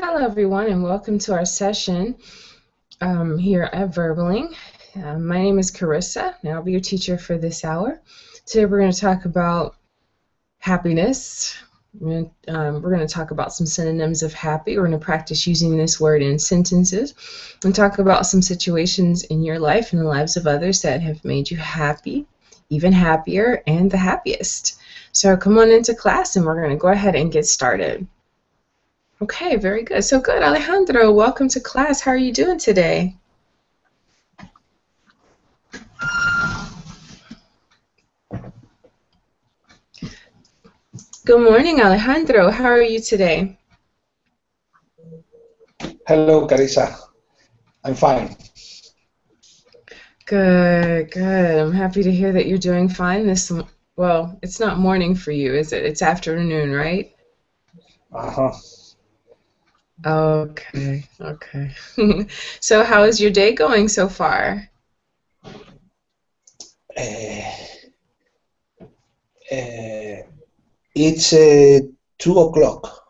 Hello, everyone, and welcome to our session here at Verbaling. My name is Carissa, and I'll be your teacher for this hour. Today, we're going to talk about happiness. We're going to talk about some synonyms of happy. We're going to practice using this word in sentences and talk about some situations in your life and the lives of others that have made you happy, even happier, and the happiest. So come on into class, and we're going to go ahead and get started. Okay, very good. So good, Alejandro. Welcome to class. How are you doing today? Good morning, Alejandro. How are you today? Hello, Carissa. I'm fine. Good, good. I'm happy to hear that you're doing fine well, it's not morning for you, is it? It's afternoon, right? Uh-huh. Okay, okay. So how is your day going so far? Uh, it's 2 o'clock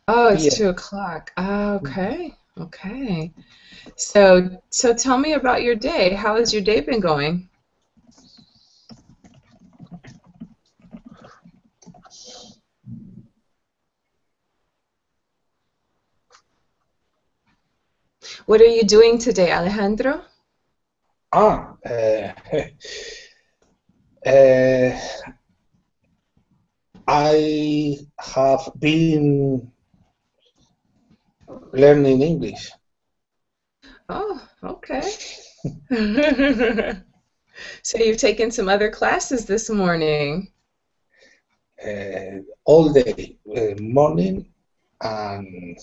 Oh, it's p.m. 2 o'clock. Okay, okay. So tell me about your day. How has your day been going? What are you doing today, Alejandro? Ah, uh, I have been learning English. Oh, okay. So you've taken some other classes this morning. All day, morning and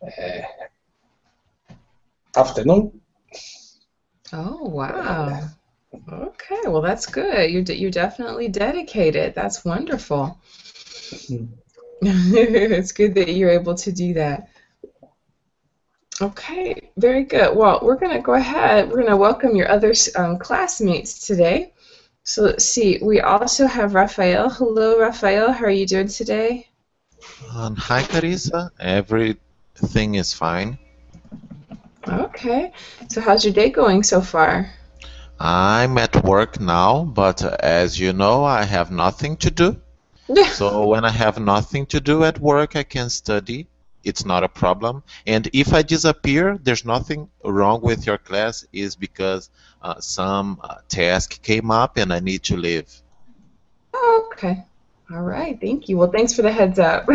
uh, afternoon. Oh, wow. Okay, well that's good. You're definitely dedicated. That's wonderful. It's good that you're able to do that. Okay, very good. Well, we're going to go ahead. We're going to welcome your other classmates today. So let's see. We also have Rafael. Hello, Rafael. How are you doing today? Hi, Carissa. Everything is fine. Okay. So how's your day going so far? I'm at work now, but as you know, I have nothing to do. So when I have nothing to do at work, I can study. It's not a problem. And if I disappear, there's nothing wrong with your class. Is because some task came up and I need to leave. Oh, okay. All right. Thank you. Well, thanks for the heads up.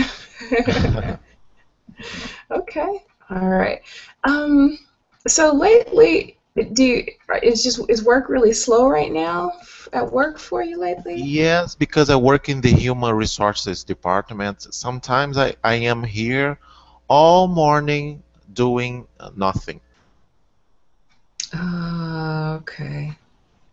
Okay. All right. Um, so lately, is work really slow right now at work for you lately? Yes, because I work in the human resources department. Sometimes I am here all morning doing nothing. Okay.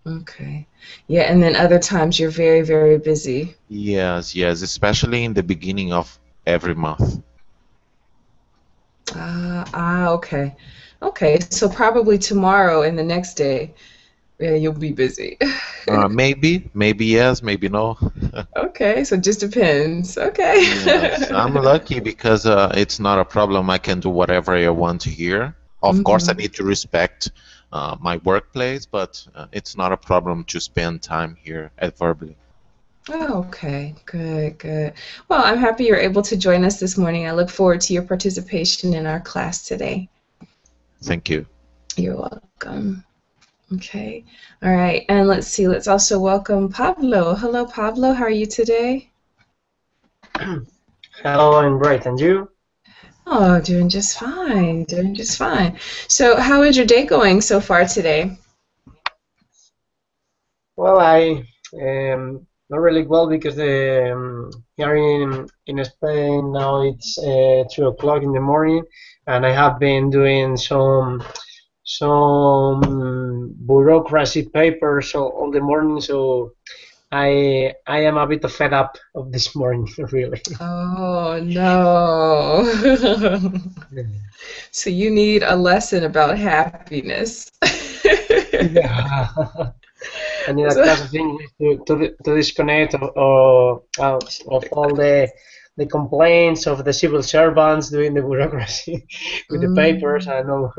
Okay. Yeah, and then other times you're very, very busy. Yes, yes, especially in the beginning of every month. Okay. Okay, so probably tomorrow and the next day, yeah, you'll be busy. Maybe yes, maybe no. Okay, so it just depends. Okay. Yes, I'm lucky because it's not a problem. I can do whatever I want here. Of course, I hmm need to respect my workplace, but it's not a problem to spend time here at Verbally. Oh, okay, good, good. Well, I'm happy you're able to join us this morning. I look forward to your participation in our class today. Thank you. You're welcome. Okay. All right. And let's see. Let's also welcome Pablo. Hello, Pablo. How are you today? Hello, I'm great, and you? Oh, doing just fine. Doing just fine. So, how is your day going so far today? Well, I not really well because here in Spain now it's 2 o'clock in the morning, and I have been doing some bureaucracy papers all the morning, so I am a bit fed up of this morning, really. Oh, no. So, you need a lesson about happiness. Yeah. I need a So, class of English to disconnect of all the complaints of the civil servants doing the bureaucracy with the papers and all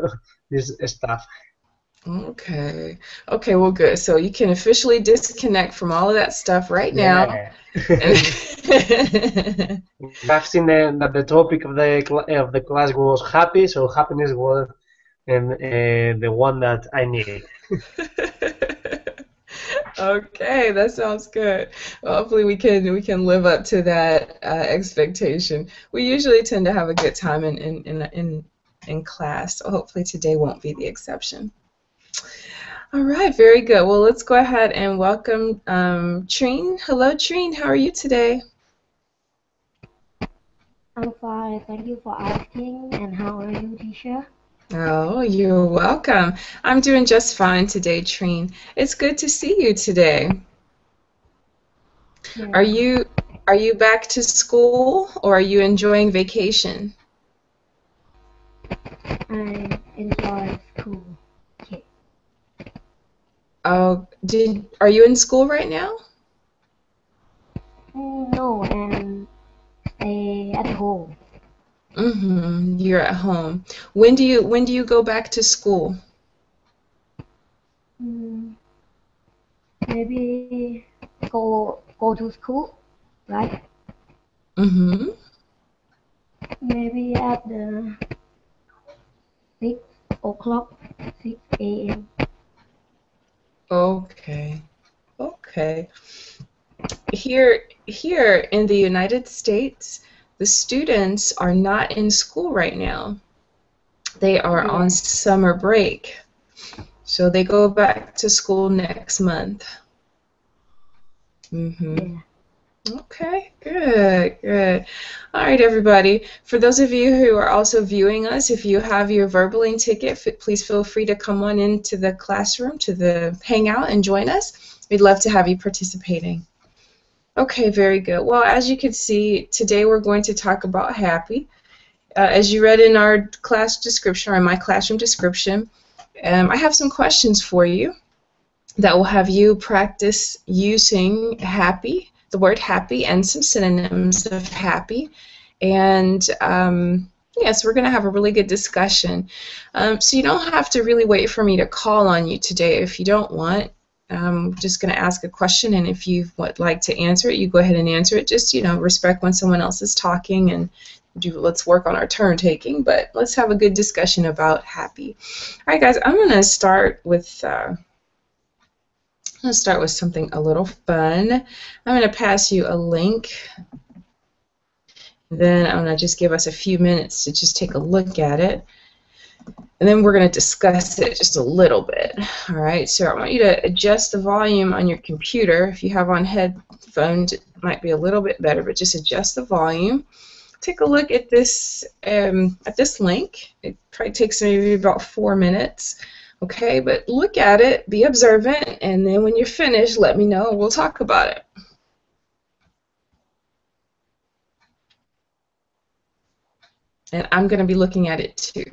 this stuff. Okay. Okay, well, good. So you can officially disconnect from all of that stuff right now. Yeah. I've seen that the topic of the class was happy, so happiness was the one that I needed. Okay, that sounds good. Well, hopefully we can live up to that expectation. We usually tend to have a good time in class, so hopefully today won't be the exception. All right, very good. Well, let's go ahead and welcome Trine. Hello, Trine. How are you today? I'm fine, thank you for asking. And how are you, teacher? Oh, you're welcome. I'm doing just fine today, Trine. It's good to see you today. Yeah, Are you back to school or are you enjoying vacation? I enjoy school. Okay. Oh, are you in school right now? No, and stay at home. Mm-hmm. You're at home. When do you go back to school? Mm, Maybe go to school, right? Mm-hmm. Maybe at the 6 o'clock, 6 a.m. Okay. Okay. Here in the United States, the students are not in school right now. They are on Yeah, summer break. So they go back to school next month. Mm-hmm. yeah. Okay, good, good. All right, everybody. For those of you who are also viewing us, if you have your Verbaling ticket, please feel free to come on into the classroom, to the Hangout, and join us. We'd love to have you participating. Okay, very good. Well, as you can see, today we're going to talk about happy. As you read in our class description, or in my classroom description, I have some questions for you that will have you practice using happy, the word happy, and some synonyms of happy. And yes, we're going to have a really good discussion. So you don't have to really wait for me to call on you today if you don't want. I'm just going to ask a question, and if you would like to answer it, you go ahead and answer it. Just, respect when someone else is talking, and let's work on our turn taking, but let's have a good discussion about happy. All right, guys, I'm going to start with something a little fun. I'm going to pass you a link. Then I'm going to just give us a few minutes to just take a look at it. And then we're going to discuss it just a little bit. All right, so I want you to adjust the volume on your computer. If you have on headphones, it might be a little bit better, but just adjust the volume. Take a look at this link. It probably takes maybe about 4 minutes. Okay, but look at it, be observant, and then when you're finished, let me know. We'll talk about it. And I'm going to be looking at it too.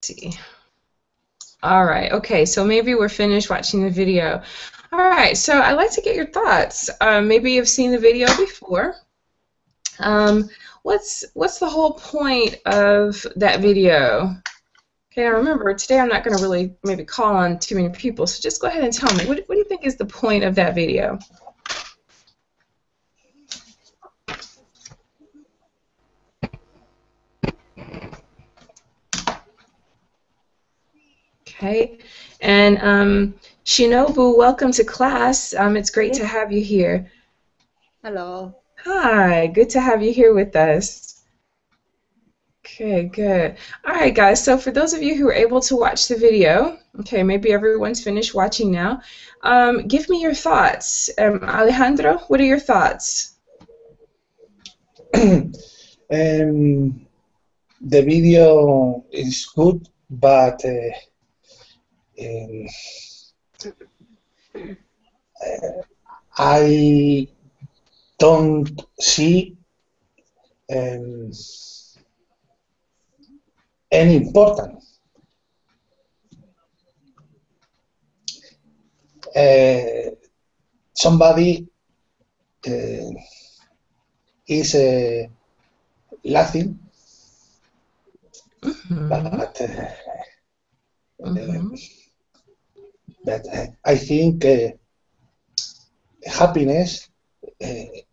see. All right, okay, so maybe we're finished watching the video. All right, so I'd like to get your thoughts. Maybe you've seen the video before. What's the whole point of that video? Okay, now remember, today I'm not going to really maybe call on too many people, so just go ahead and tell me, what do you think is the point of that video? Okay, and Shinobu, welcome to class. It's great to have you here. Hello. Hi, good to have you here with us. Okay, good. All right, guys, so for those of you who were able to watch the video, okay, maybe everyone's finished watching now, give me your thoughts. Alejandro, what are your thoughts? The video is good, but I don't see any importance. Somebody is laughing, but I think happiness is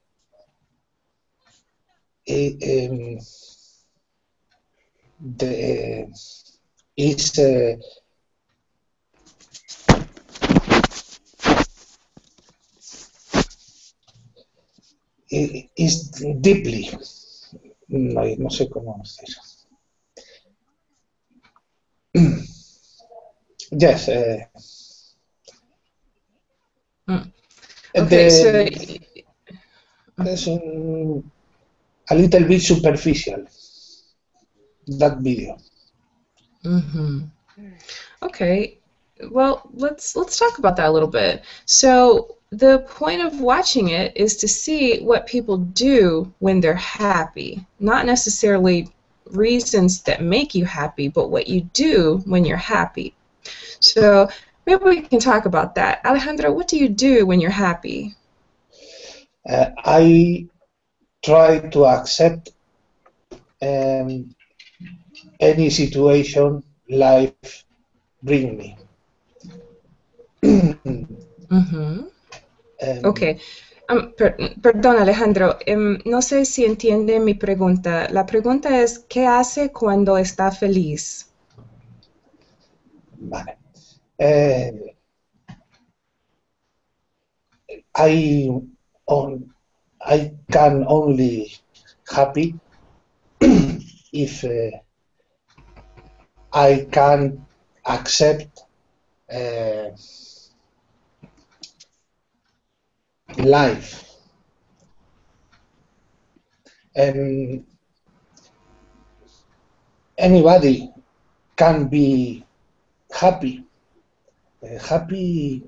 deeply, no sé cómo decir. Yes. Okay, It's a little bit superficial, that video. Okay, well, let's talk about that a little bit. So the point of watching it is to see what people do when they're happy, not necessarily reasons that make you happy, but what you do when you're happy. So maybe we can talk about that. Alejandro, what do you do when you're happy? I try to accept any situation life bring me. Okay. Perdón, Alejandro, no sé si entiende mi pregunta. La pregunta es, ¿qué hace cuando está feliz? Vale. I can only happy if I can accept life. And anybody can be happy. Happy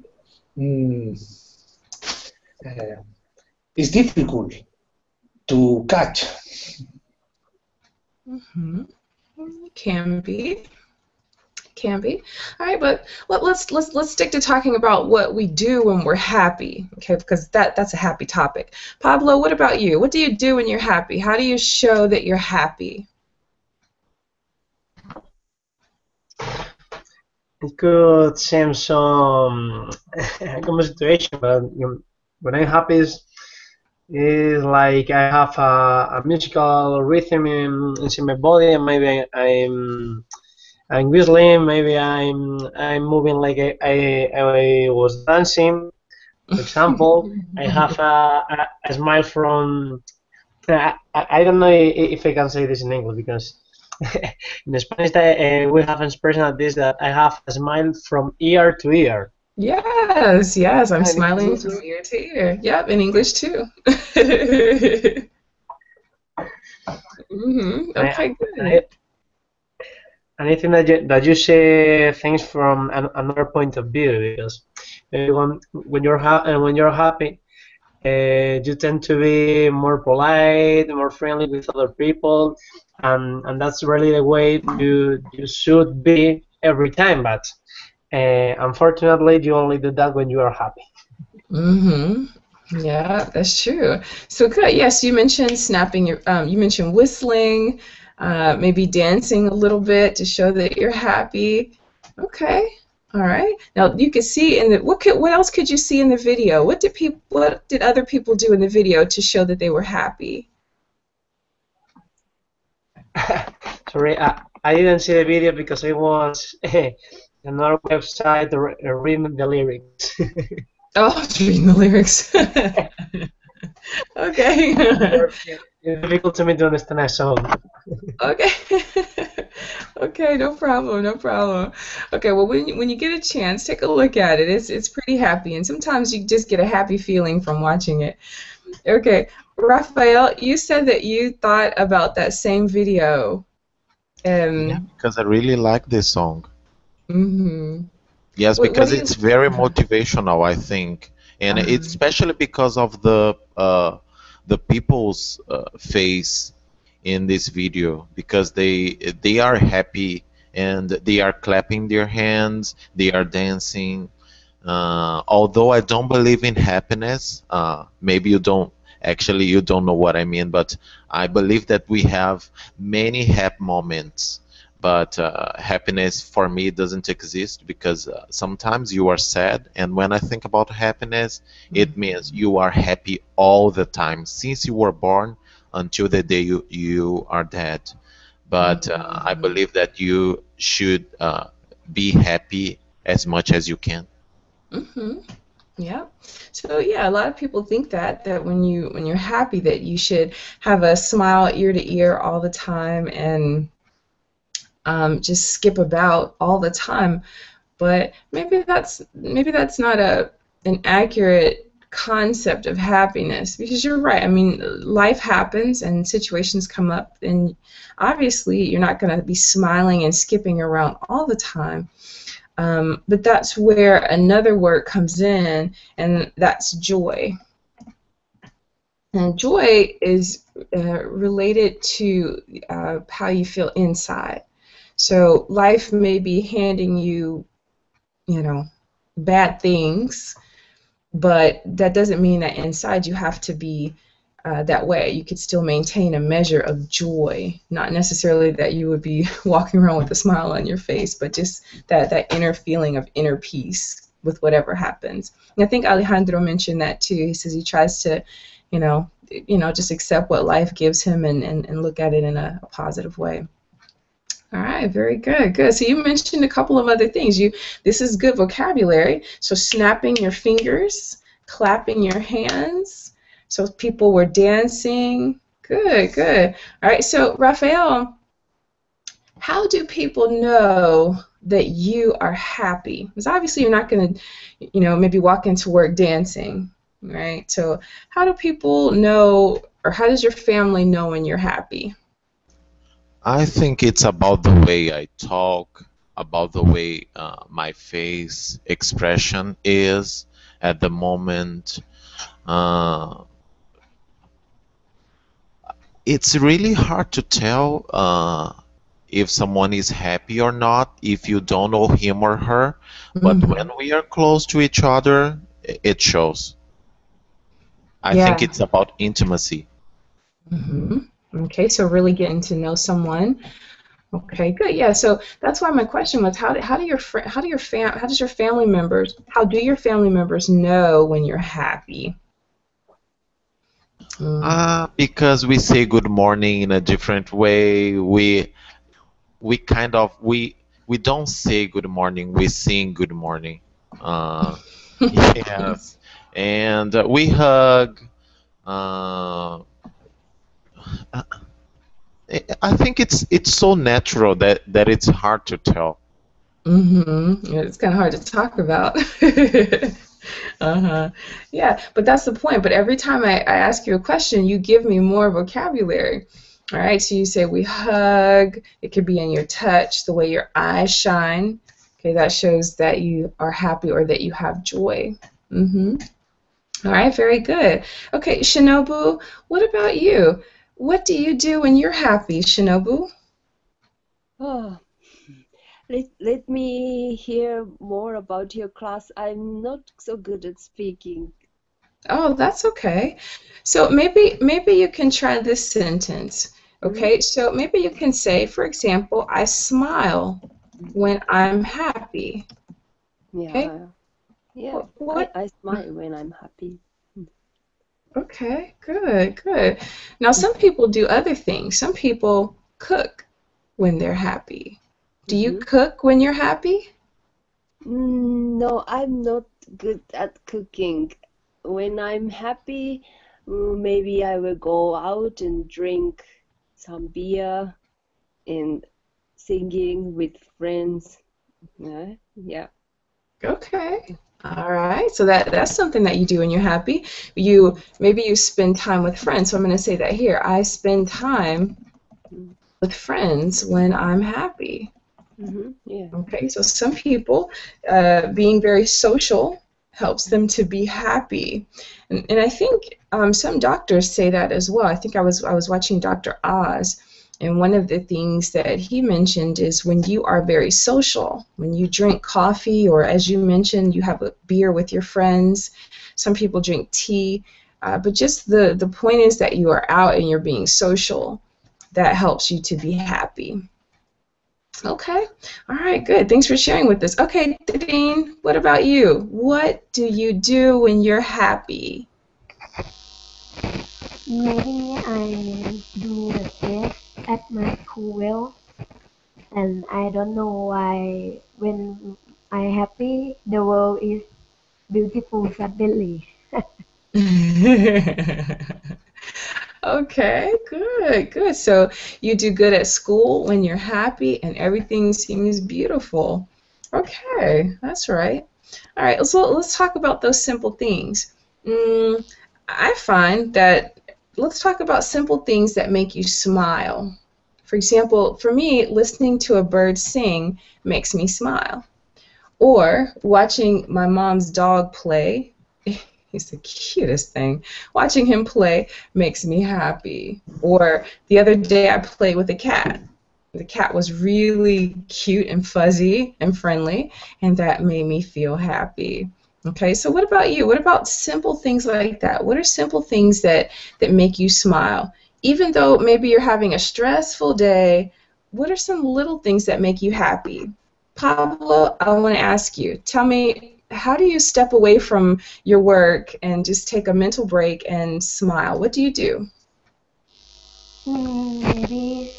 is difficult to catch. Can be. All right, but let's stick to talking about what we do when we're happy, okay? Because that's a happy topic. Pablo, what about you? What do you do when you're happy? How do you show that you're happy? It could seem some common situation, but when I'm happy, is like I have a musical rhythm in my body, and maybe I'm whistling, maybe I'm moving like I was dancing. For example, I have a smile from. I don't know if I can say this in English because in Spanish we have an expression like this, that I have a smile from ear to ear. Yes, I'm smiling from ear to ear. Yep, in English too. Okay, good. And I think that you say things from another point of view, because when you're happy, you tend to be more polite, more friendly with other people, and that's really the way you should be every time. But unfortunately, you only do that when you are happy. Mm-hmm. Yeah, that's true. So good. Yes, you mentioned snapping your. You mentioned whistling, maybe dancing a little bit to show that you're happy. Okay. All right. Now you could see in the what else could you see in the video? What did other people do in the video to show that they were happy? Sorry, I didn't see the video because I was another website reading the lyrics. Oh, reading the lyrics. Okay. It's difficult to me to understand a song. Okay. Okay, no problem, no problem. Okay, well, when you get a chance, take a look at it. It's pretty happy, and sometimes you just get a happy feeling from watching it. Okay, Raphael, you said that you thought about that same video. Yeah, because I really like this song. Mm-hmm. Yes, What because do you? it's very motivational, I think, and it's especially because of the people's face in this video, because they are happy and they are clapping their hands, they are dancing. Although I don't believe in happiness, maybe you don't know what I mean, but I believe that we have many happy moments. But happiness for me doesn't exist, because sometimes you are sad, and when I think about happiness, it means you are happy all the time since you were born until the day you are dead. But I believe that you should be happy as much as you can. Mm-hmm. Yeah. So yeah, a lot of people think that when you're happy that you should have a smile ear to ear all the time and just skip about all the time. But maybe that's not an accurate concept of happiness, because you're right. I mean, life happens and situations come up, and obviously you're not going to be smiling and skipping around all the time. But that's where another word comes in, and that's joy. And joy is related to how you feel inside. So life may be handing you, bad things, but that doesn't mean that inside you have to be that way. You could still maintain a measure of joy, not necessarily that you would be walking around with a smile on your face, but just that inner feeling of inner peace with whatever happens. And I think Alejandro mentioned that too. He says he tries to, just accept what life gives him and look at it in a positive way. All right, very good, good. So you mentioned a couple of other things. This is good vocabulary. So snapping your fingers, clapping your hands. So people were dancing. Good, good. All right, so Raphael, how do people know that you are happy? Because obviously you're not going to, maybe walk into work dancing, right? So how do people know, or how does your family know when you're happy? I think it's about the way I talk, about the way my face expression is at the moment. It's really hard to tell if someone is happy or not if you don't know him or her. But when we are close to each other, it shows. I think it's about intimacy. Okay, so really getting to know someone. Okay, good. Yeah, so that's why my question was, how do your family members know when you're happy? Because we say good morning in a different way. We don't say good morning. We sing good morning. Yes, and we hug. I think it's so natural that it's hard to tell. It's kind of hard to talk about. Yeah, but that's the point. But every time I ask you a question, you give me more vocabulary. All right, so you say we hug. It could be in your touch, the way your eyes shine. Okay, that shows that you are happy or that you have joy. All right, very good. Okay, Shinobu, what about you? what do you do when you're happy, Shinobu? Oh, let me hear more about your class. I'm not so good at speaking. Oh, that's okay. So maybe you can try this sentence. Okay, so maybe you can say, for example, I smile when I'm happy. Okay? Yeah. What? I smile when I'm happy. Okay, good. Now, some people do other things. Some people cook when they're happy. Do you cook when you're happy? No, I'm not good at cooking. When I'm happy, maybe I will go out and drink some beer and singing with friends. Yeah. Okay. All right. So that's something that you do when you're happy. Maybe you spend time with friends. So I'm going to say that here. I spend time with friends when I'm happy. Yeah. Okay. So some people, being very social helps them to be happy, and I think some doctors say that as well. I think I was watching Dr. Oz. And one of the things that he mentioned is when you are very social, when you drink coffee, or as you mentioned, you have a beer with your friends. Some people drink tea. But just the point is that you are out and you're being social. That helps you to be happy. Okay. All right, good. Thanks for sharing with us. Okay, Dean, what about you? What do you do when you're happy? Maybe I do the test at my school, and I don't know why when I'm happy, the world is beautiful suddenly. Okay, good. So you do good at school when you're happy and everything seems beautiful. Okay, that's right. All right, so let's talk about those simple things. I find that let's talk about simple things that make you smile. For example, for me, listening to a bird sing makes me smile. Or watching my mom's dog play, he's the cutest thing. Watching him play makes me happy. Or the other day I played with a cat. The cat was really cute and fuzzy and friendly, and that made me feel happy. Okay, so what about you? What about simple things like that? What are simple things that make you smile? Even though maybe you're having a stressful day, what are some little things that make you happy? Pablo, I want to ask you, tell me, how do you step away from your work and just take a mental break and smile? What do you do? Maybe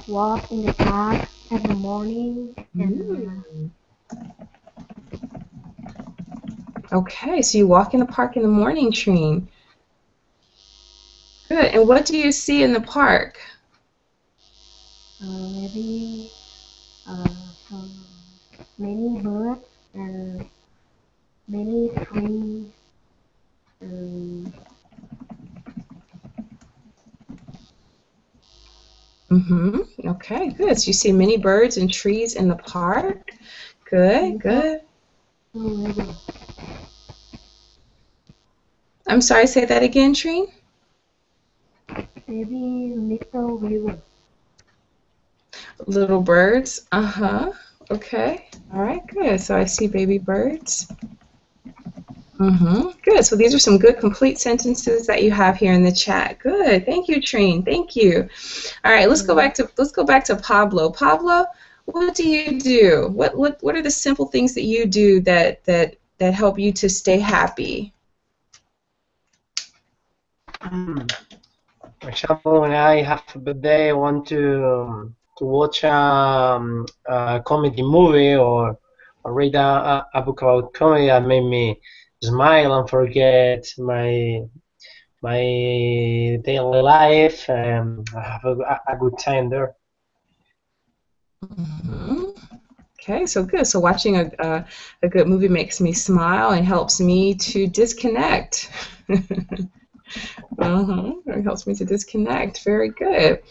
walk in the park in the morning and Okay, so you walk in the park in the morning, Trine. Good. And what do you see in the park? maybe some many birds and many trees and Okay, good. So you see many birds and trees in the park. Good. maybe I'm sorry, say that again, Trine. little river. Little birds. Okay. All right, good. So I see baby birds. Good. So these are some good complete sentences that you have here in the chat. Good. Thank you, Trine. Thank you. All right, let's go back to Pablo. Pablo, what do you do? What are the simple things that you do that help you to stay happy? For example, when I have a bad day, I want to watch a comedy movie or read a book about comedy that made me smile and forget my daily life, and I have a good time there. Okay, so good. So watching a good movie makes me smile and helps me to disconnect. It helps me to disconnect. Very good.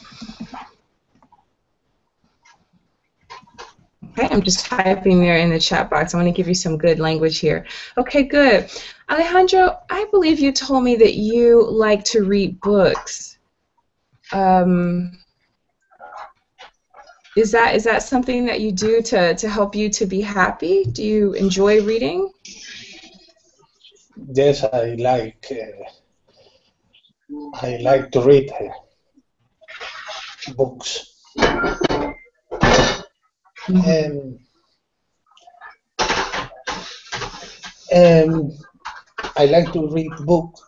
Okay, I'm just typing there in the chat box. I want to give you some good language here. Okay, good. Alejandro, I believe you told me that you like to read books. Is that something that you do to help you to be happy? Do you enjoy reading? Yes, I like to read books. I like to read books.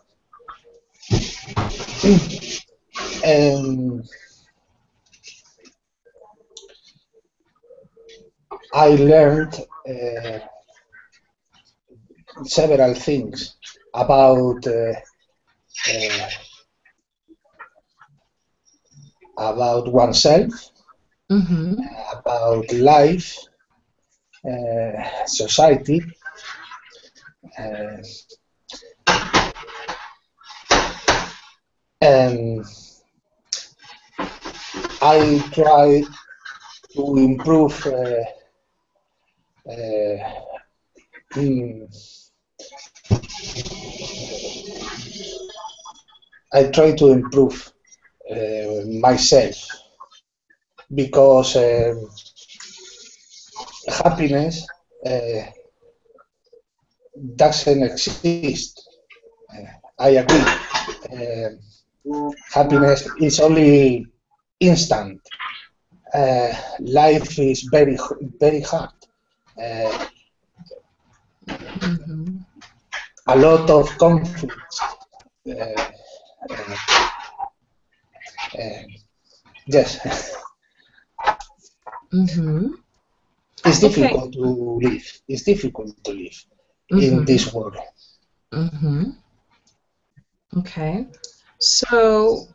I learned several things about oneself, about life, society, and I try to improve myself, because happiness doesn't exist. I agree. Happiness is only instant. Life is very hard. A lot of conflicts. Yes. It's difficult to live. It's difficult to live in this world. Okay. So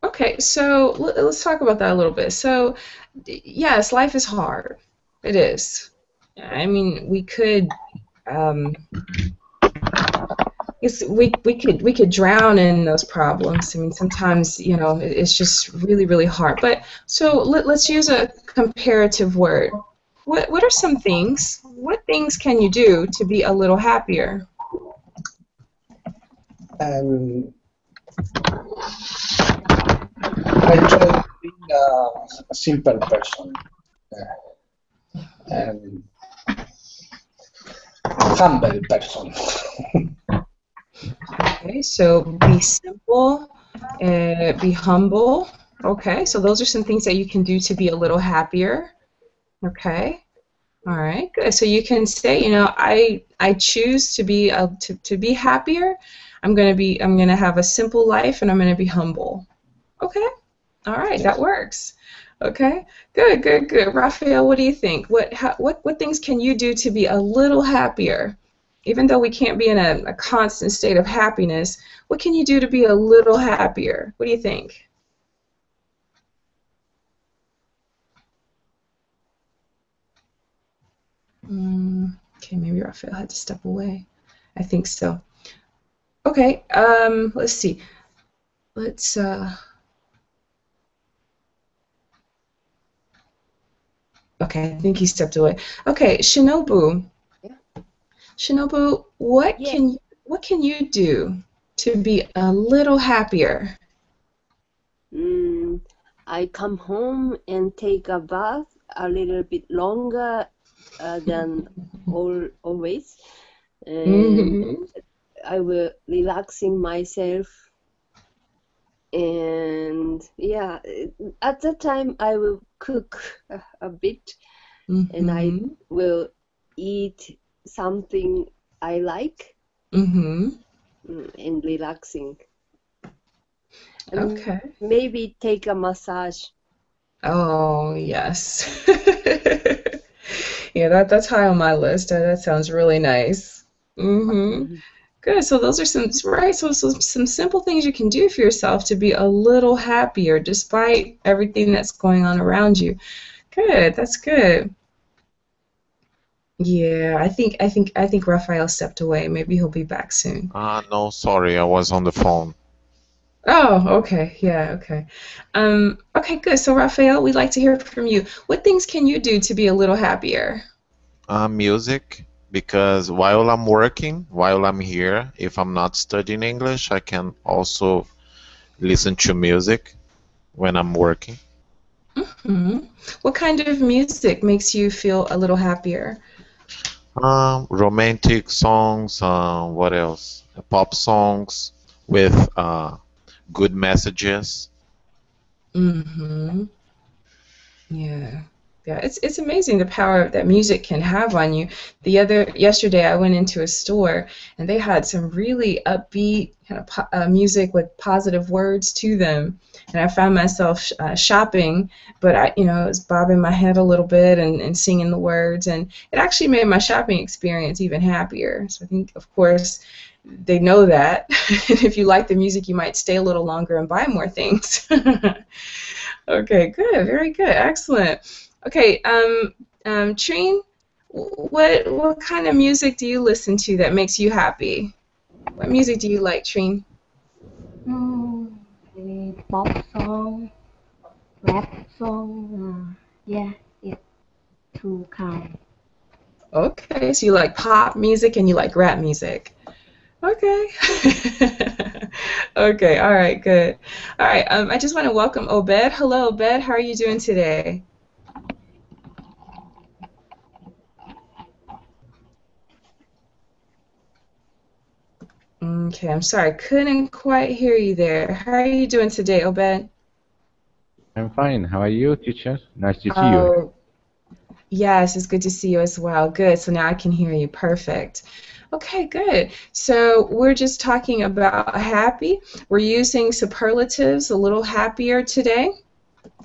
let's talk about that a little bit. So, yes, life is hard. It is. I mean, we could we could drown in those problems. I mean, sometimes, you know, it's just really hard. But so let's use a comparative word. What are some things? What things can you do to be a little happier? I try to be a simple person and humble person. Okay, so be simple, be humble. Okay, so those are some things that you can do to be a little happier. Okay, all right, good. So you can say, you know, I choose to be to be happier. I'm gonna have a simple life, and I'm gonna be humble. Okay, all right, that works. Okay, good. Raphael, what do you think? What things can you do to be a little happier? Even though we can't be in a constant state of happiness, what can you do to be a little happier? What do you think? Okay, maybe Raphael had to step away. I think so. Okay, let's see. Let's okay, I think he stepped away. Okay, Shinobu. Shinobu, what can you do to be a little happier? I come home and take a bath a little bit longer than always. I will relaxing myself, and yeah, at that time I will cook a bit, and I will eat something I like, and relaxing. Okay. Maybe take a massage. Oh, yes. Yeah, that's high on my list. That sounds really nice. Good. So those are some some simple things you can do for yourself to be a little happier despite everything that's going on around you. Good. That's good. Yeah, I think Raphael stepped away. Maybe he'll be back soon. No, sorry, I was on the phone. Oh, okay. Yeah, okay. Okay, good. So, Raphael, we'd like to hear from you. What things can you do to be a little happier? Music, because while I'm working, while I'm here, if I'm not studying English, I can also listen to music when I'm working. Hmm. What kind of music makes you feel a little happier? Romantic songs, what else? Pop songs with good messages. Hmm. Yeah. Yeah, it's amazing the power that music can have on you. Yesterday I went into a store and they had some really upbeat kind of music with positive words to them, and I found myself shopping, but I was bobbing my head a little bit and singing the words, and it actually made my shopping experience even happier. So I think, of course, they know that, and if you like the music, you might stay a little longer and buy more things. Okay, good, very good, excellent. Okay, Trine, what kind of music do you listen to that makes you happy? What music do you like, Trine? The pop song, rap song, yeah, it's two kind. Okay, so you like pop music and you like rap music. Okay. Okay, all right, good. All right, I just want to welcome Obed. Hello, Obed. How are you doing today? Okay, I'm sorry, couldn't quite hear you there. How are you doing today, Obed? I'm fine. How are you, teacher? Nice to see you. Oh, yes, it's good to see you as well. Good. So now I can hear you. Perfect. Okay, good. So we're just talking about happy. We're using superlatives a little happier today.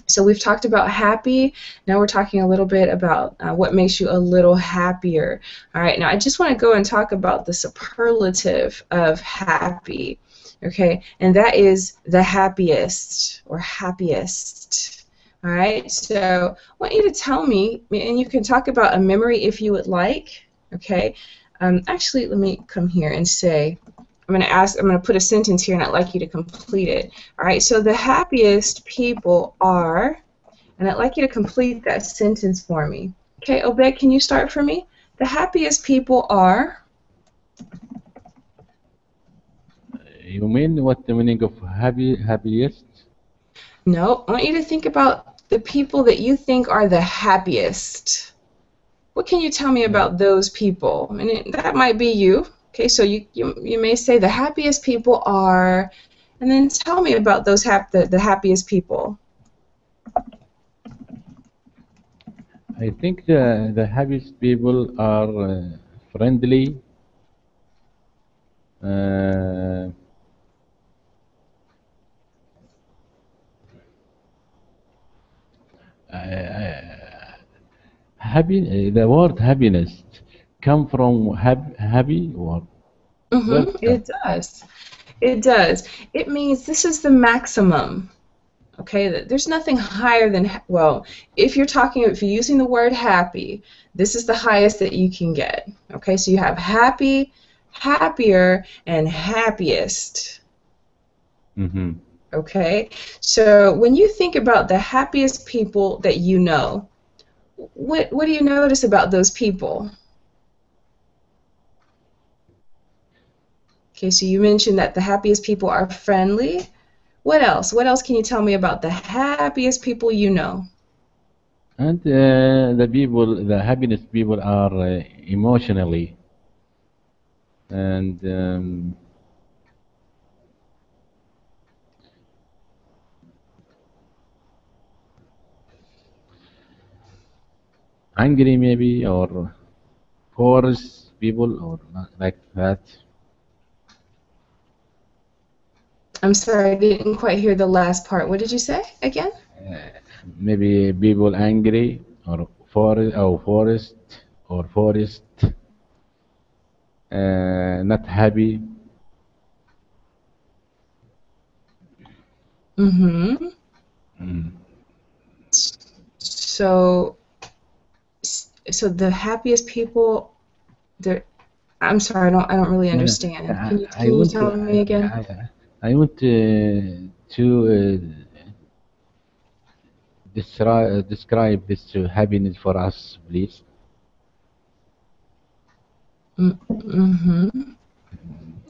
So we've talked about happy. Now we're talking a little bit about what makes you a little happier. All right, now I just want to go and talk about the superlative of happy. Okay, and that is the happiest or happiest. All right, so I want you to tell me, and you can talk about a memory if you would like. Okay, actually, let me come here and say, I'm going to put a sentence here and I'd like you to complete it. All right, so the happiest people are, and I'd like you to complete that sentence for me. Okay, Obed, can you start for me? The happiest people are. You mean what the meaning of happiest? No, I want you to think about the people that you think are the happiest. What can you tell me Uh, about those people? And that might be you. Okay, so you may say the happiest people are, and then tell me about the happiest people. I think the happiest people are friendly, uh, happy. The word happiness come from happy or where Mm-hmm, it come? it does. It does. It means this is the maximum. Okay, there's nothing higher than, well, if you're using the word happy, this is the highest that you can get. Okay, so you have happy, happier, and happiest. Mm-hmm. Okay, so when you think about the happiest people that you know, what do you notice about those people? Okay, so you mentioned that the happiest people are friendly. What else? What else can you tell me about the happiest people you know? And the happiness people are emotionally and angry maybe or force people or like that. I'm sorry, I didn't quite hear the last part. What did you say again? Maybe people angry or forest or forest not happy. Mm-hmm. Mm. So, so the happiest people, they're, I'm sorry, I don't really No, no, understand. I, Can I you want to tell me again? I want to describe this happiness for us, please.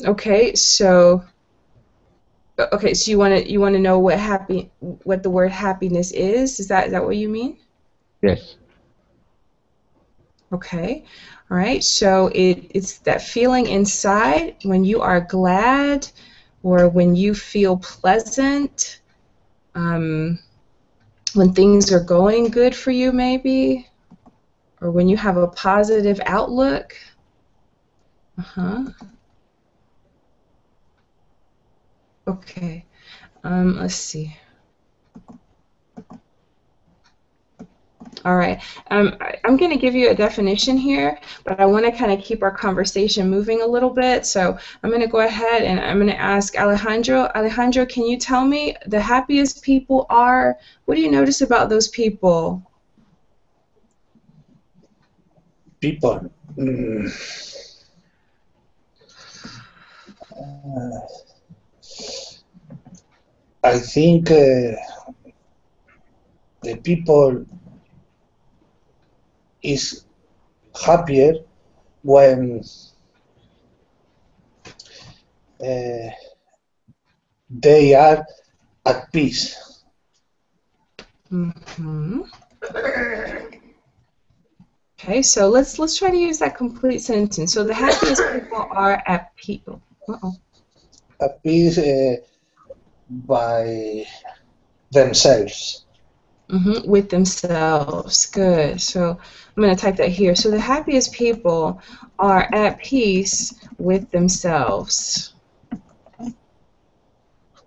Okay, so you want to know what the word happiness is? Is that what you mean? Yes. Okay. All right. So it's that feeling inside when you are glad or when you feel pleasant, when things are going good for you maybe, or when you have a positive outlook. Okay. Let's see. All right. I'm going to give you a definition here, but I want to kind of keep our conversation moving a little bit. So I'm going to go ahead and I'm going to ask Alejandro. Alejandro, can you tell me the happiest people are? What do you notice about those people? People. I think the people is happier when they are at peace. Okay, so let's try to use that complete sentence. So the happiest people are at peace. At peace by themselves. With themselves. Good. So I'm going to type that here. So the happiest people are at peace with themselves.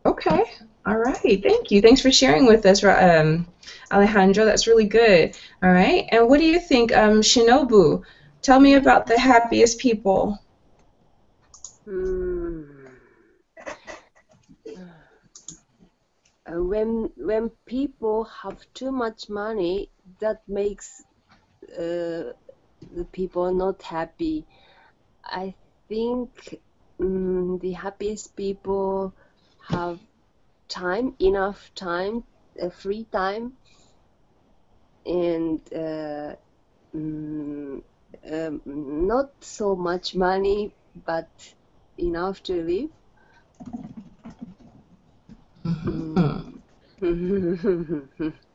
Okay. All right. Thank you. Thanks for sharing with us, Alejandro. That's really good. All right. And what do you think, Shinobu? Tell me about the happiest people. When people have too much money, that makes the people not happy. I think the happiest people have enough time, free time, and not so much money, but enough to live.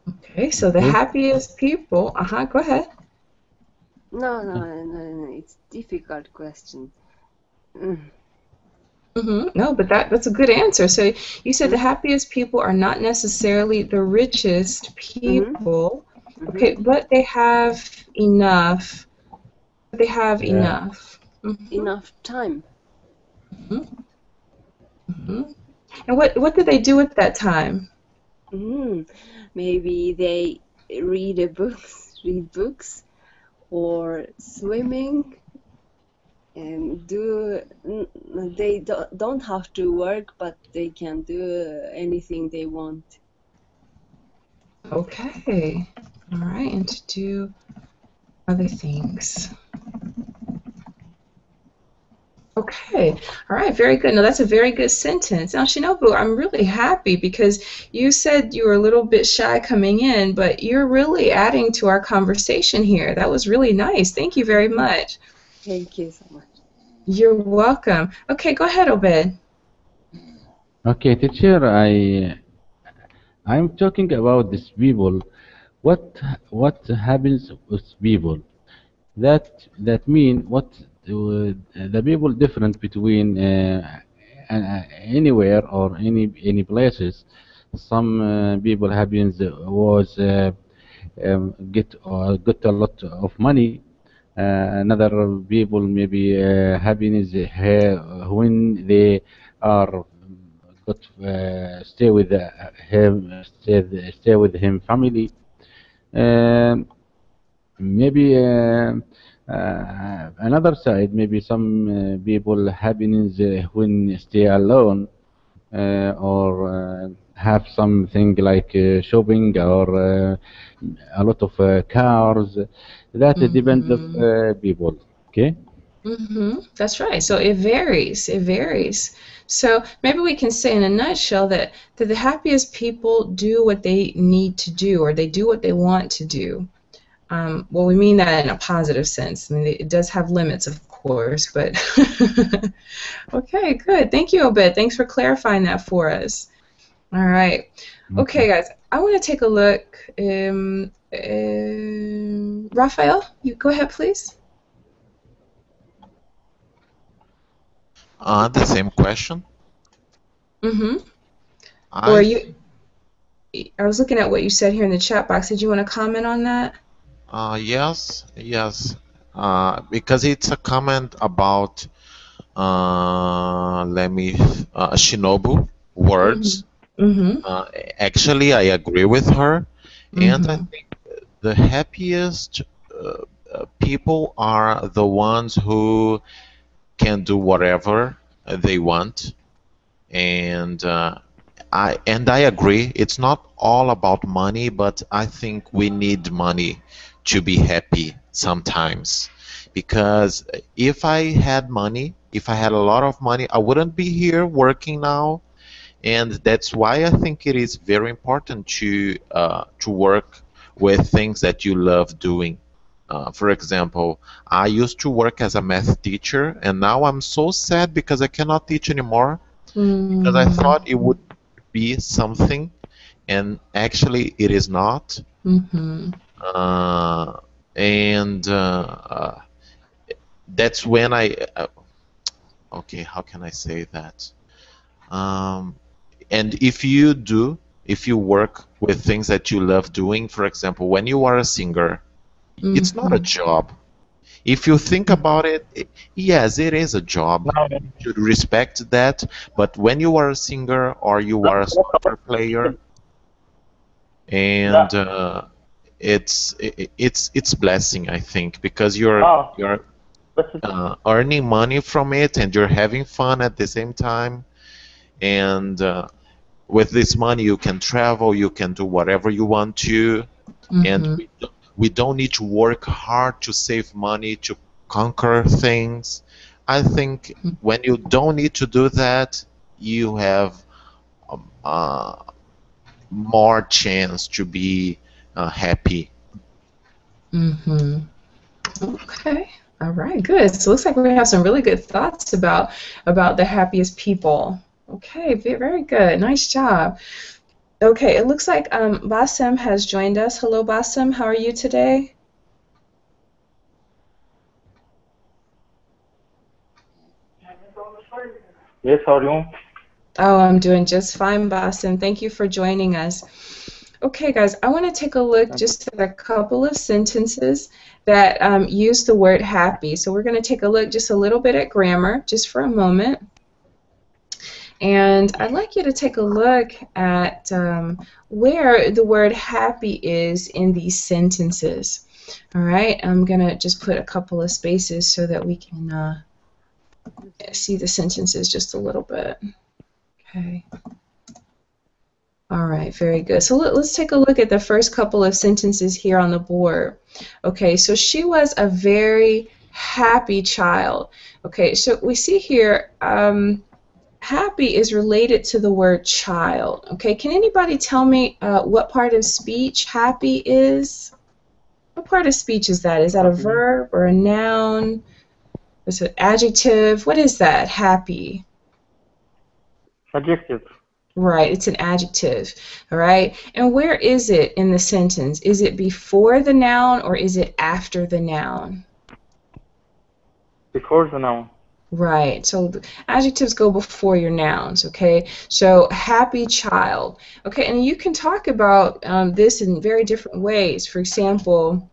Okay, so the happiest people. Go ahead. No, it's a difficult question. No, but that's a good answer. So you said the happiest people are not necessarily the richest people, okay, but they have enough. Enough time. And what do they do with that time? Maybe they read books, or swimming, and they don't have to work, but they can do anything they want. Okay. All right, and to do other things. Okay, all right, very good. Now that's a very good sentence. Now, Shinobu, I'm really happy because you said you were a little bit shy coming in, but you're really adding to our conversation here. That was really nice. Thank you very much. Thank you so much. You're welcome. Okay, go ahead, Obed. Okay, teacher, I'm talking about these people. What happens with people? That mean what the people different between anywhere or any places. Some people happens was get a lot of money. Another people maybe happiness when they are got stay with him family. Maybe another side, maybe some people happiness when stay alone or have something like shopping or a lot of cars. That depends of people. Okay. That's right. So it varies. It varies. So maybe we can say in a nutshell that the happiest people do what they need to do, or they do what they want to do. Well, we mean that in a positive sense. I mean, it does have limits, of course, but okay, good. Thank you, Obed. Thanks for clarifying that for us. All right. Okay, Okay. guys, I want to take a look. Raphael, you go ahead, please. The same question. Mm-hmm. Or I you, I was looking at what you said here in the chat box. Did you want to comment on that? yes, yes. Because it's a comment about Shinobu Mm-hmm. words. Mm-hmm. Uh, Actually, I agree with her, and I Mm-hmm. think the happiest people are the ones who can do whatever they want, and I agree. It's not all about money, but I think we need money to be happy sometimes. Because if I had a lot of money, I wouldn't be here working now, and that's why I think it is very important to work with things that you love doing. For example, I used to work as a math teacher, and now I'm so sad because I cannot teach anymore because I Mm-hmm. thought it would be something, and actually it is not. Mm-hmm. Uh, and That's when okay, how can I say that? Um, and if you work with things that you love doing, for example, when you are a singer, it's not a Mm-hmm. job. If you think about it, yes, it is a job. You should respect that. But when you are a singer or you are a soccer player, and it's blessing, I think, because you're earning money from it and you're having fun at the same time. And with this money, you can travel, you can do whatever you want to, and Mm-hmm. we don't need to work hard to save money to conquer things. I think when you don't need to do that, you have uh, more chance to be happy. Mm-hmm. Okay. All right. Good. So it looks like we have some really good thoughts about the happiest people. Okay. Very good. Nice job. Okay. It looks like Bassem has joined us. Hello, Bassem. How are you today? Yes, how are you? Oh, I'm doing just fine, Bassem. Thank you for joining us. Okay, guys, I want to take a look just at a couple of sentences that use the word happy. So we're going to take a look just a little bit at grammar, just for a moment. And I'd like you to take a look at where the word happy is in these sentences. All right, I'm going to just put a couple of spaces so that we can see the sentences just a little bit. Okay. All right, very good. So let's take a look at the first couple of sentences here on the board. Okay, so she was a very happy child. Okay, so we see here happy is related to the word child. Okay, can anybody tell me what part of speech happy is? What part of speech is that? Is that a verb or a noun? Is it an adjective? What is that, happy? Adjective. Right, it's an adjective, all right? And where is it in the sentence? Is it before the noun or is it after the noun? Before the noun. Right, so the adjectives go before your nouns, okay? So, happy child. Okay, and you can talk about this in very different ways. For example,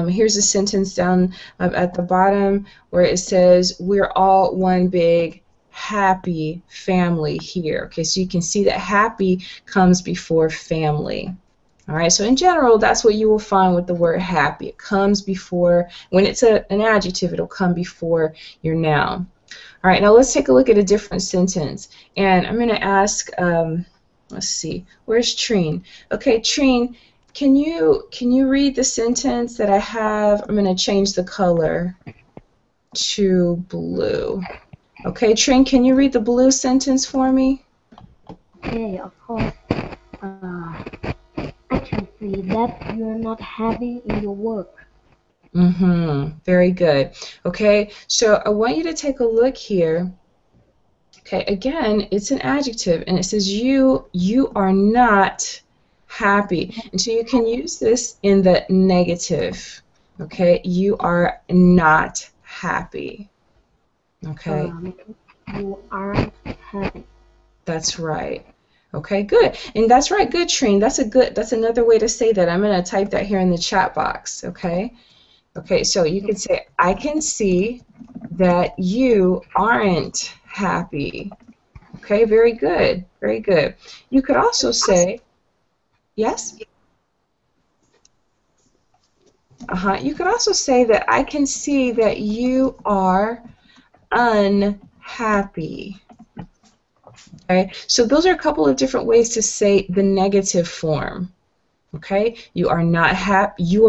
here's a sentence down at the bottom where it says, we're all one big happy family here. Okay, so you can see that happy comes before family. All right, so in general, that's what you will find with the word happy. It comes before, when it's an adjective, it'll come before your noun. All right, now let's take a look at a different sentence. And I'm going to ask, let's see, where's Trine? Okay, Trine, can you read the sentence that I have? I'm going to change the color. to blue. Okay, Trin, can you read the blue sentence for me? Okay, of course. I can see that you're not happy in your work. Very good. Okay, so I want you to take a look here. Okay, again, it's an adjective, and it says you are not happy. And so you can use this in the negative. Okay, you are not happy. Okay, You aren't happy. that's right. Okay, good. And that's right, good, Trine. That's another way to say that. I'm going to type that here in the chat box, okay? Okay, so you can say, I can see that you aren't happy. Okay, very good, very good. You could also say, yes? You could also say that I can see that you are unhappy. Okay, so those are a couple of different ways to say the negative form. Okay, you are not happy, you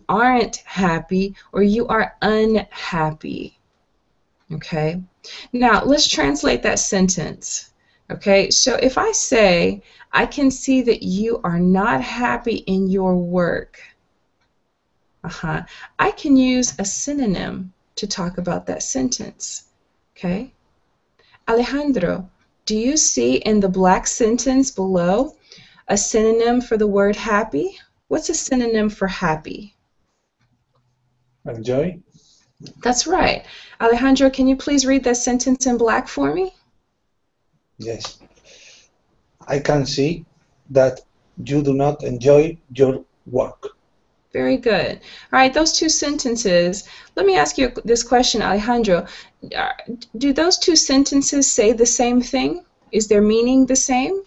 aren't happy, or you are unhappy. Okay, now let's translate that sentence. Okay, so if I say, I can see that you are not happy in your work, I can use a synonym to talk about that sentence. Okay, Alejandro, do you see in the black sentence below a synonym for the word happy? What's a synonym for happy? Enjoy. That's right. Alejandro, can you please read that sentence in black for me? Yes. I can see that you do not enjoy your work. Very good. All right, those two sentences. Let me ask you this question, Alejandro. Do those two sentences say the same thing? Is their meaning the same?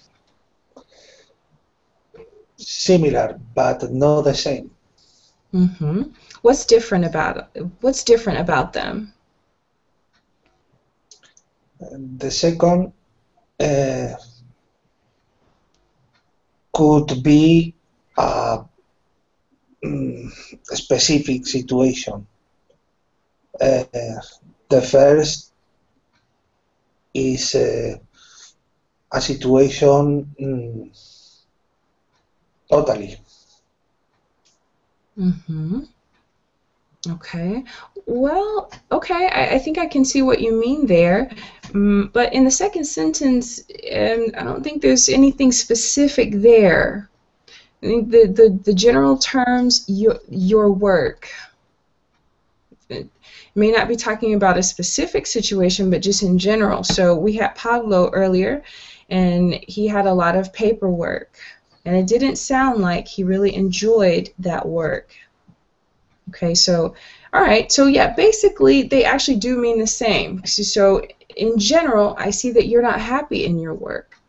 Similar, but not the same. What's different about them? The second could be a specific situation. The first is a situation totally. Okay. Well, okay, I think I can see what you mean there. But in the second sentence, I don't think there's anything specific there. I think the general terms, your work. It may not be talking about a specific situation, but just in general. So we had Pablo earlier, and he had a lot of paperwork. And it didn't sound like he really enjoyed that work. Okay, so, all right, so yeah, basically they actually do mean the same. So in general, I see that you're not happy in your work.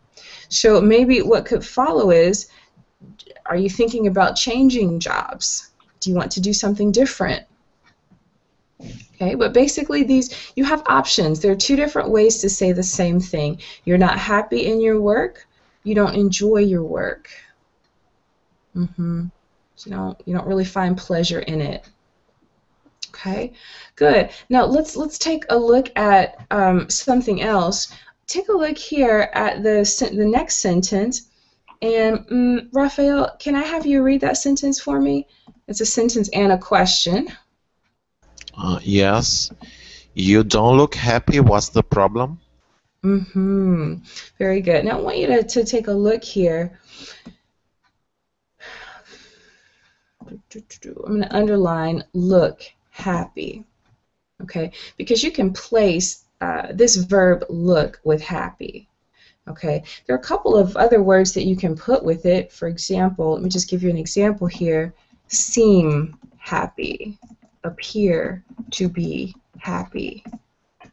So maybe what could follow is, are you thinking about changing jobs? Do you want to do something different? Okay, but basically you have options. There are two different ways to say the same thing. You're not happy in your work. You don't enjoy your work. So you don't really find pleasure in it. Okay, good. Now let's take a look at something else. Take a look here at the next sentence. And Rafael, can I have you read that sentence for me? It's a sentence and a question. Yes. You don't look happy. What's the problem? Very good. Now I want you to take a look here. I'm going to underline look happy. Okay, because you can place this verb look with happy. Okay, there are a couple of other words that you can put with it. For example, let me just give you an example here. Seem happy, appear to be happy.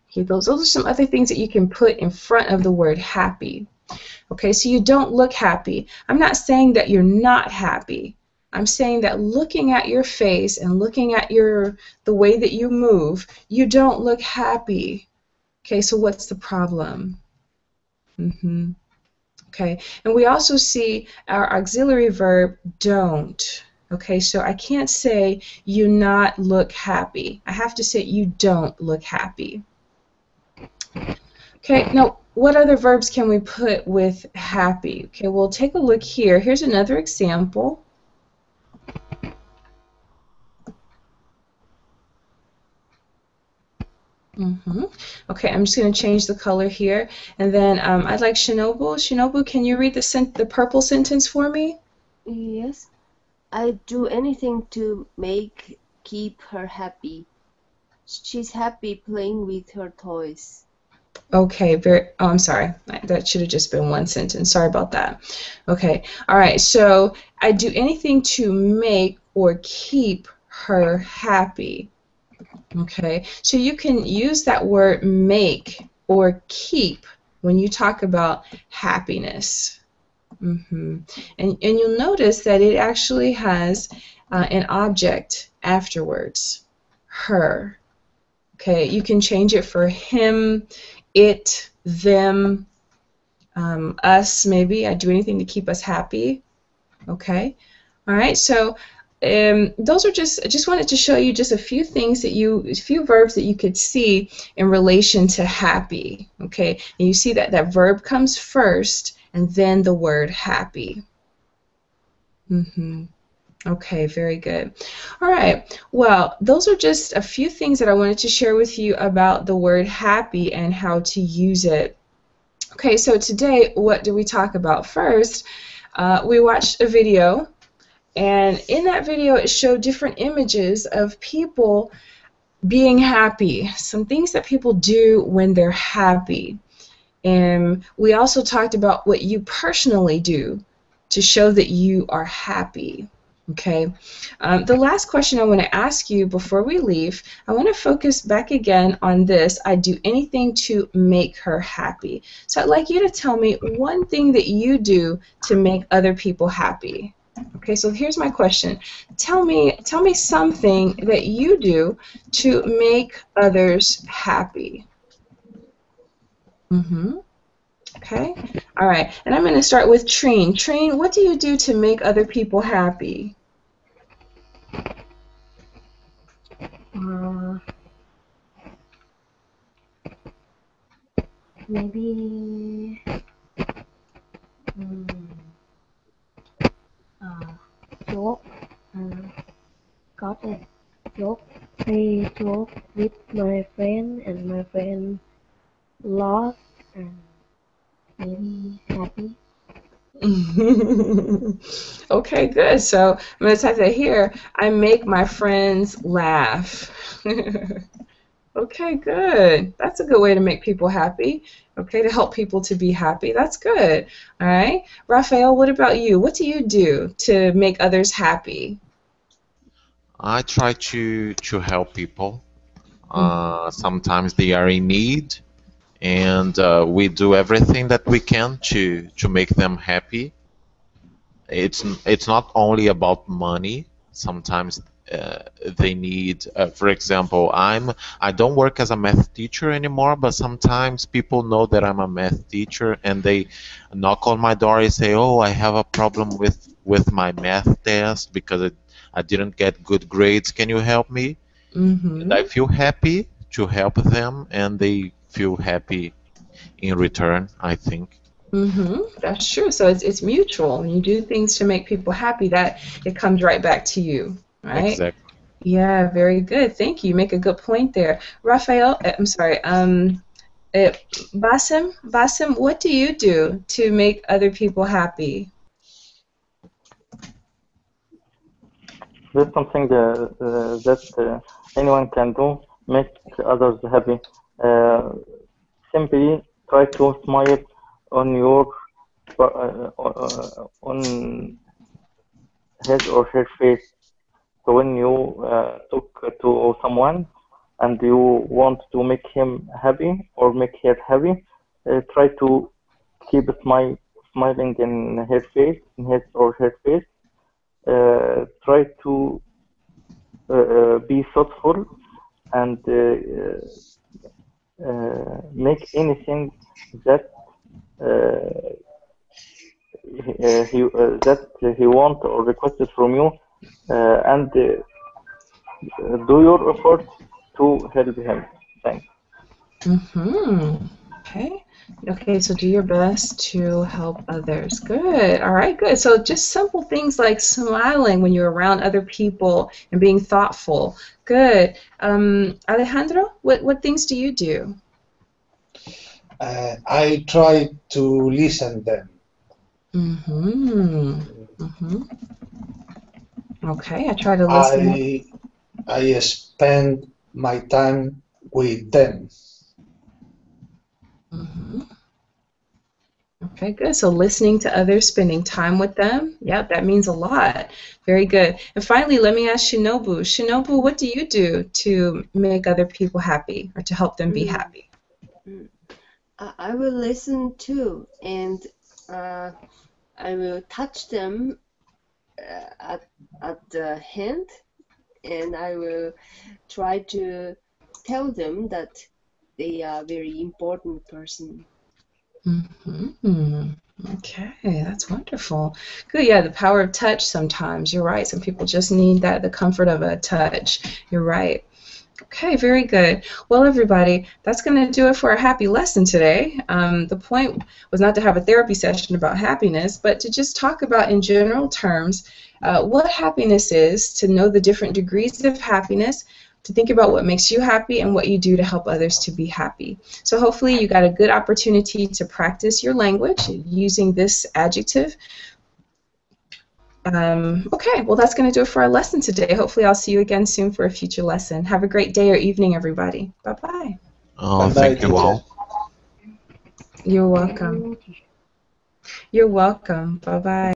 Okay, those are some other things that you can put in front of the word happy. Okay, so you don't look happy. I'm not saying that you're not happy. I'm saying that looking at your face and looking at the way that you move, you don't look happy. Okay, so what's the problem? Okay, and we also see our auxiliary verb don't. Okay, so I can't say you not look happy. I have to say you don't look happy. Okay, now what other verbs can we put with happy? Okay, we'll take a look here. Here's another example. Okay, I'm just going to change the color here. And then I'd like Shinobu. Shinobu, can you read the purple sentence for me? Yes. I'd do anything to keep her happy. She's happy playing with her toys. Okay, I'm sorry. That should have just been one sentence. Sorry about that. Okay, all right. So I do anything to make or keep her happy. Okay, so you can use that word make or keep when you talk about happiness. And you'll notice that it actually has an object afterwards, her. Okay, you can change it for him, it, them, us maybe. I do anything to keep us happy. Okay, all right. So those are just wanted to show you just a few things that a few verbs that you could see in relation to happy. Okay, and you see that that verb comes first and then the word happy. Okay, very good. All right, well, those are just a few things that I wanted to share with you about the word happy and how to use it. Okay, so today, what do we talk about? First, we watched a video, and in that video, it showed different images of people being happy, some things that people do when they're happy. And we also talked about what you personally do to show that you are happy. Okay. The last question I want to ask you before we leave, I want to focus back again on this. I do anything to make her happy. So I'd like you to tell me one thing that you do to make other people happy. Okay, so here's my question. Tell me something that you do to make others happy. Okay, all right, and I'm going to start with Trine. Trine, what do you do to make other people happy? Maybe joke, got a joke, play joke with my friend, and my friend laugh and maybe happy. Okay, good. So I'm going to type that here. I make my friends laugh. Okay, good. That's a good way to make people happy. Okay, to help people to be happy. That's good. All right. Raphael, what about you? What do you do to make others happy? I try to help people. Sometimes they are in need, and we do everything that we can to make them happy. It's not only about money. Sometimes they need, for example, I don't work as a math teacher anymore, but sometimes people know that I'm a math teacher and they knock on my door and say, "Oh, I have a problem with my math test because I didn't get good grades. Can you help me?" And I feel happy to help them, and they feel happy in return, I think. That's true. So it's mutual. When you do things to make people happy, that it comes right back to you, right? Exactly. Yeah, very good. Thank you. You make a good point there. Raphael, I'm sorry. Basim, what do you do to make other people happy? There's something that anyone can do, make others happy. Simply try to smile on your on his or her face. So when you talk to someone and you want to make him happy or make her happy, try to keep smiling in her face, in his or her face. Try to be thoughtful and make anything that he want or requested from you and do your effort to help him. Thanks. Mm-hmm. Okay. Okay, so do your best to help others. Good. All right, good. So just simple things like smiling when you're around other people and being thoughtful. Good. Alejandro, what things do you do? I try to listen them. Mm-hmm. Mm-hmm. Okay, I try to listen. I spend my time with them. Mm-hmm. Okay, good. So listening to others, spending time with them. Yeah, that means a lot. Very good. And finally, let me ask Shinobu. Shinobu, what do you do to make other people happy or to help them be happy? I will listen too, and I will touch them at the hand, and I will try to tell them that they are a very important person. Mm-hmm. Okay, that's wonderful. Good. Yeah, the power of touch sometimes. You're right. Some people just need the comfort of a touch. You're right. Okay, very good. Well, everybody, that's going to do it for our happy lesson today. The point was not to have a therapy session about happiness, but to just talk about in general terms what happiness is, to know the different degrees of happiness, to think about what makes you happy and what you do to help others to be happy. So hopefully you got a good opportunity to practice your language using this adjective. Okay, well that's going to do it for our lesson today. Hopefully I'll see you again soon for a future lesson. Have a great day or evening, everybody. Bye-bye. Oh, Bye-bye, thank you teacher. all. You're welcome. You're welcome. Bye-bye.